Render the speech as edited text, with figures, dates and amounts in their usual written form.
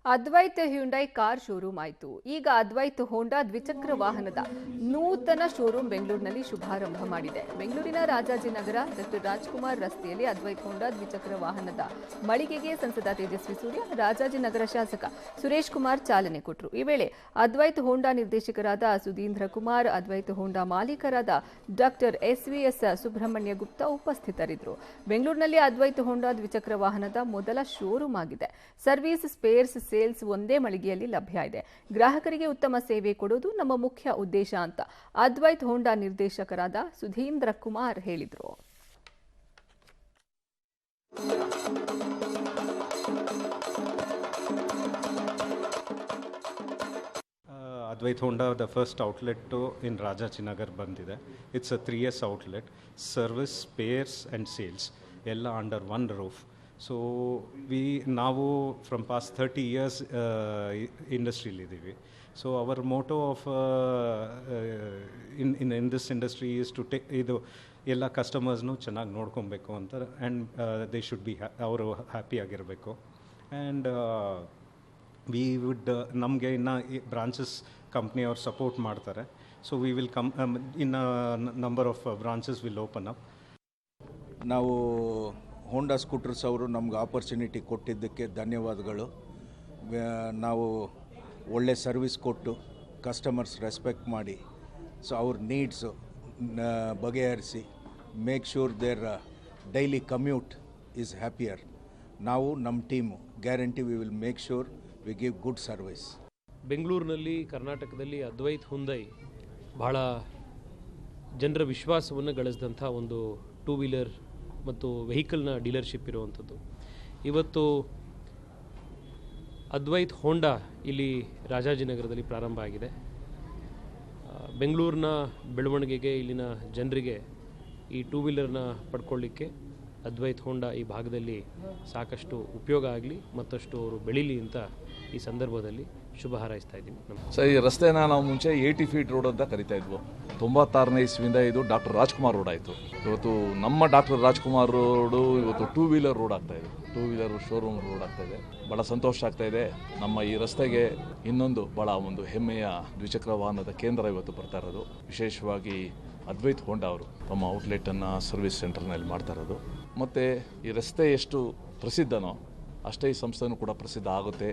Advait Hyundai car showroom ಆಯಿತು. ಈಗ ಅದ್ವೈತ್ ಹೋಂಡಾ ದ್ವಿಚಕ್ರ ವಾಹನದ ನೂತನ ಶೋರೂಮ್ ಬೆಂಗಳೂರಿನಲ್ಲಿ ಶುಭಾರಂಭ ಮಾಡಿದೆ. ಬೆಂಗಳೂರಿನ ರಾಜಾಜಿನಗರ ಡಾಕ್ಟರ್ ರಾಜ್ಕುಮಾರ್ ರಸ್ತೆಯಲ್ಲಿ ಅದ್ವೈತ್ ಹೋಂಡಾ ದ್ವಿಚಕ್ರ ವಾಹನದ ಮಳಿಗೆಗೆ ಸಂಸದ ತೇಜಸ್ವಿ ಸೂರ್ಯ, ರಾಜಾಜಿನಗರ ಶಾಸಕ ಸುರೇಶ್ ಕುಮಾರ್ ಚಾಲನೆ ಕೊಟ್ಟರು. ಈ ವೇಳೆ ಅದ್ವೈತ್ ಹೋಂಡಾ ನಿರ್ದೇಶಕರಾದ ಸುಧೀಂದ್ರ ಕುಮಾರ್, ಅದ್ವೈತ್ ಹೋಂಡಾ ಮಾಲೀಕರಾದ ಡಾಕ್ಟರ್ ಎಸ್ವಿಎಸ್ ಸುಬ್ರಹ್ಮಣ್ಯ ಗುಪ್ತಾ ಉಪಸ್ಥಿತರಿದ್ದರು. ಬೆಂಗಳೂರಿನಲ್ಲಿ ಅದ್ವೈತ್ ಹೋಂಡಾ ದ್ವಿಚಕ್ರ ವಾಹನದ ಮೊದಲ ಶೋರೂಮ್ ಆಗಿದೆ. ಸರ್ವಿಸ್, ಸ್ಪೇರ್ಸ್, ಸೇಲ್ಸ್ ಒಂದೇ ಮಳಿಗೆಯಲ್ಲಿ ಲಭ್ಯ ಇದೆ. ಗ್ರಾಹಕರಿಗೆ ಉತ್ತಮ ಸೇವೆ ಕೊಡೋದು ನಮ್ಮ ಮುಖ್ಯ ಉದ್ದೇಶ ಅಂತ ಅದ್ವೈತ್ ಹೋಂಡಾ ನಿರ್ದೇಶಕರಾದ ಸುಧೀಂದ್ರ ಕುಮಾರ್ ಹೇಳಿದರು. Advait Honda, the first outlet in Rajachinagar bandide. It's a 3S outlet. Service, spares and sales ella under one roof. So ನಾವು from past 30 years ಇಂಡಸ್ಟ್ರಿಯಲ್ಲಿ ಇದ್ದೀವಿ. So our motto of in this industry is to take ಇದು ಎಲ್ಲ ಕಸ್ಟಮರ್ಸ್ನು ಚೆನ್ನಾಗಿ ನೋಡ್ಕೊಬೇಕು ಅಂತ, and they should be ಅವರು happy ಆಗಿರಬೇಕು. ಆ್ಯಂಡ್ ವಿ ವುಡ್ ನಮಗೆ ಇನ್ನು ಬ್ರಾಂಚಸ್ ಕಂಪ್ನಿಯವ್ರು ಸಪೋರ್ಟ್ ಮಾಡ್ತಾರೆ. So we will come in number of branches will open up. ನಾವು ಹೋಂಡಾ ಸ್ಕೂಟರ್ಸ್ ಅವರು ನಮ್ಗೆ ಆಪರ್ಚುನಿಟಿ ಕೊಟ್ಟಿದ್ದಕ್ಕೆ ಧನ್ಯವಾದಗಳು. ನಾವು ಒಳ್ಳೆ ಸರ್ವಿಸ್ ಕೊಟ್ಟು ಕಸ್ಟಮರ್ಸ್ ರೆಸ್ಪೆಕ್ಟ್ ಮಾಡಿ, ಸೊ ಅವ್ರ ನೀಡ್ಸು ಬಗೆಹರಿಸಿ, make sure their daily commute is happier. ನಾವು ನಮ್ಮ team guarantee we will make sure we give good service. ಬೆಂಗಳೂರಿನಲ್ಲಿ, ಕರ್ನಾಟಕದಲ್ಲಿ ಅದ್ವೈತ್ ಹುಂಡೈ ಬಹಳ ಜನರ ವಿಶ್ವಾಸವನ್ನು ಗಳಿಸಿದಂಥ ಒಂದು ಟೂ ವೀಲರ್ ಮತ್ತು ವೆಹಿಕಲ್ನ ಡೀಲರ್ಶಿಪ್ ಇರುವಂಥದ್ದು. ಇವತ್ತು ಅದ್ವೈತ್ ಹೋಂಡಾ ಇಲ್ಲಿ ರಾಜಾಜಿನಗರದಲ್ಲಿ ಪ್ರಾರಂಭ ಆಗಿದೆ. ಬೆಂಗಳೂರಿನ ಬೆಳವಣಿಗೆಗೆ, ಇಲ್ಲಿನ ಜನರಿಗೆ ಈ ಟೂ ವೀಲರ್ನ ಪಡ್ಕೊಳ್ಳಿಕ್ಕೆ ಅದ್ವೈತ್ ಹೋಂಡಾ ಈ ಭಾಗದಲ್ಲಿ ಸಾಕಷ್ಟು ಉಪಯೋಗ ಆಗಲಿ, ಮತ್ತಷ್ಟು ಅವರು ಬೆಳೀಲಿ ಅಂತ ಈ ಸಂದರ್ಭದಲ್ಲಿ ಶುಭ ಹಾರೈಸ್ತಾ ಇದ್ದೀನಿ. ಸರ್, ಈ ರಸ್ತೆನ ನಾವು ಮುಂಚೆ 80 ಫೀಟ್ ರೋಡ್ ಅಂತ ಕರಿತಾ ಇದ್ವು. 96ನೇ ಇಸ್ವಿಯಿಂದ ಇದು ಡಾಕ್ಟರ್ ರಾಜ್ಕುಮಾರ್ ರೋಡ್ ಆಯಿತು. ಇವತ್ತು ನಮ್ಮ ಡಾಕ್ಟರ್ ರಾಜ್ಕುಮಾರ್ ರೋಡು ಇವತ್ತು ಟೂ ವೀಲರ್ ರೋಡ್ ಆಗ್ತಾ ಇದೆ, ಟೂ ವೀಲರ್ ಶೋರೂಮ್ ರೋಡ್ ಆಗ್ತಾ ಇದೆ. ಭಾಳ ಸಂತೋಷ ಆಗ್ತಾ ಇದೆ. ನಮ್ಮ ಈ ರಸ್ತೆಗೆ ಇನ್ನೊಂದು ಭಾಳ ಒಂದು ಹೆಮ್ಮೆಯ ದ್ವಿಚಕ್ರ ವಾಹನದ ಕೇಂದ್ರ ಇವತ್ತು ಬರ್ತಾ ಇರೋದು. ವಿಶೇಷವಾಗಿ ಅದ್ವೈತ್ ಹೋಂಡಾ ಅವರು ತಮ್ಮ ಔಟ್ಲೆಟನ್ನು ಸರ್ವಿಸ್ ಸೆಂಟರ್ನಲ್ಲಿ ಮಾಡ್ತಾ ಇರೋದು. ಮತ್ತು ಈ ರಸ್ತೆ ಎಷ್ಟು ಪ್ರಸಿದ್ಧನೋ ಅಷ್ಟೇ ಈ ಸಂಸ್ಥೆನೂ ಕೂಡ ಪ್ರಸಿದ್ಧ ಆಗುತ್ತೆ.